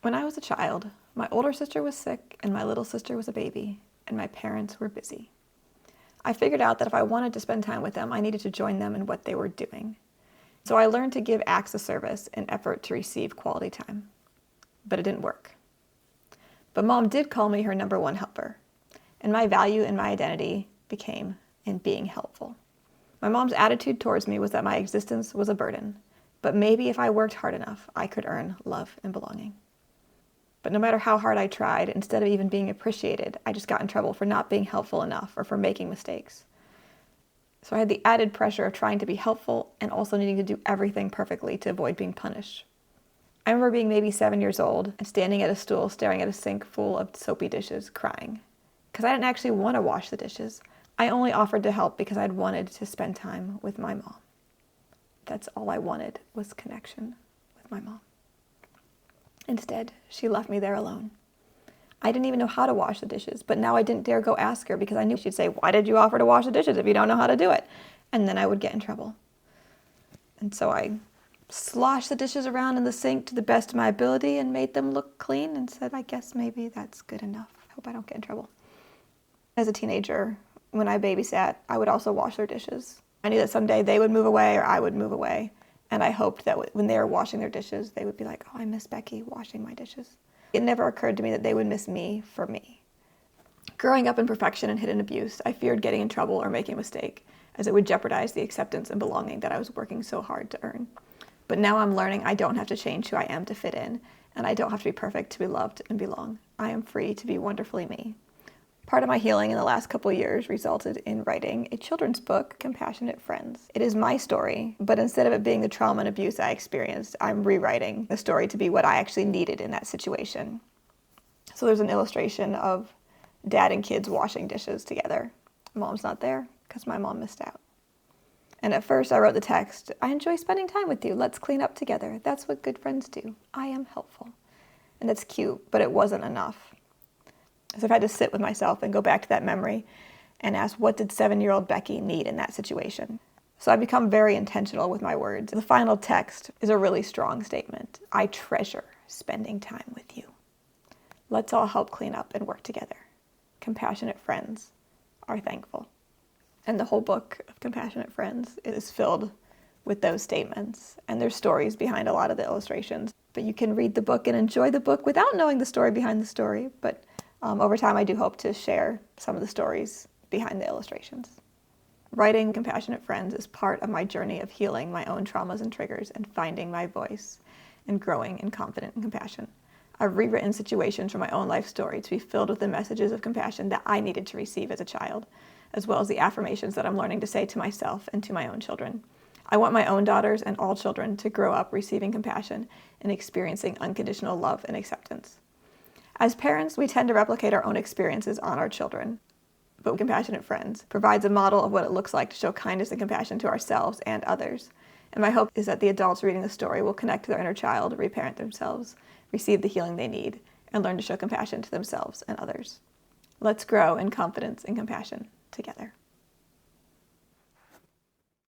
When I was a child, my older sister was sick and my little sister was a baby, and my parents were busy. I figured out that if I wanted to spend time with them, I needed to join them in what they were doing. So I learned to give acts of service in effort to receive quality time. But it didn't work. But Mom did call me her number one helper, and my value and my identity became in being helpful. My mom's attitude towards me was that my existence was a burden, but maybe if I worked hard enough, I could earn love and belonging. But no matter how hard I tried, instead of even being appreciated, I just got in trouble for not being helpful enough or for making mistakes. So I had the added pressure of trying to be helpful and also needing to do everything perfectly to avoid being punished. I remember being maybe 7 years old and standing at a stool staring at a sink full of soapy dishes, crying. Because I didn't actually want to wash the dishes. I only offered to help because I'd wanted to spend time with my mom. That's all I wanted was connection with my mom. Instead, she left me there alone. I didn't even know how to wash the dishes, but now I didn't dare go ask her because I knew she'd say, "Why did you offer to wash the dishes if you don't know how to do it?" And then I would get in trouble. And so I sloshed the dishes around in the sink to the best of my ability and made them look clean and said, "I guess maybe that's good enough. Hope I don't get in trouble." As a teenager, when I babysat, I would also wash their dishes. I knew that someday they would move away or I would move away. And I hoped that when they were washing their dishes, they would be like, "Oh, I miss Becky washing my dishes." It never occurred to me that they would miss me for me. Growing up in perfection and hidden abuse, I feared getting in trouble or making a mistake, as it would jeopardize the acceptance and belonging that I was working so hard to earn. But now I'm learning I don't have to change who I am to fit in, and I don't have to be perfect to be loved and belong. I am free to be wonderfully me. Part of my healing in the last couple of years resulted in writing a children's book, Compassionate Friends. It is my story, but instead of it being the trauma and abuse I experienced, I'm rewriting the story to be what I actually needed in that situation. So there's an illustration of dad and kids washing dishes together. Mom's not there because my mom missed out. And at first I wrote the text, "I enjoy spending time with you. Let's clean up together. That's what good friends do. I am helpful." And that's cute, but it wasn't enough. So I've had to sit with myself and go back to that memory and ask, what did 7-year-old Becky need in that situation? So I've become very intentional with my words. The final text is a really strong statement. I treasure spending time with you. Let's all help clean up and work together. Compassionate friends are thankful. And the whole book of Compassionate Friends is filled with those statements. And there's stories behind a lot of the illustrations. But you can read the book and enjoy the book without knowing the story behind the story. But over time, I do hope to share some of the stories behind the illustrations. Writing Compassionate Friends is part of my journey of healing my own traumas and triggers and finding my voice and growing in confidence and compassion. I've rewritten situations from my own life story to be filled with the messages of compassion that I needed to receive as a child, as well as the affirmations that I'm learning to say to myself and to my own children. I want my own daughters and all children to grow up receiving compassion and experiencing unconditional love and acceptance. As parents, we tend to replicate our own experiences on our children, but Compassionate Friends provides a model of what it looks like to show kindness and compassion to ourselves and others. And my hope is that the adults reading the story will connect to their inner child, reparent themselves, receive the healing they need, and learn to show compassion to themselves and others. Let's grow in confidence and compassion together.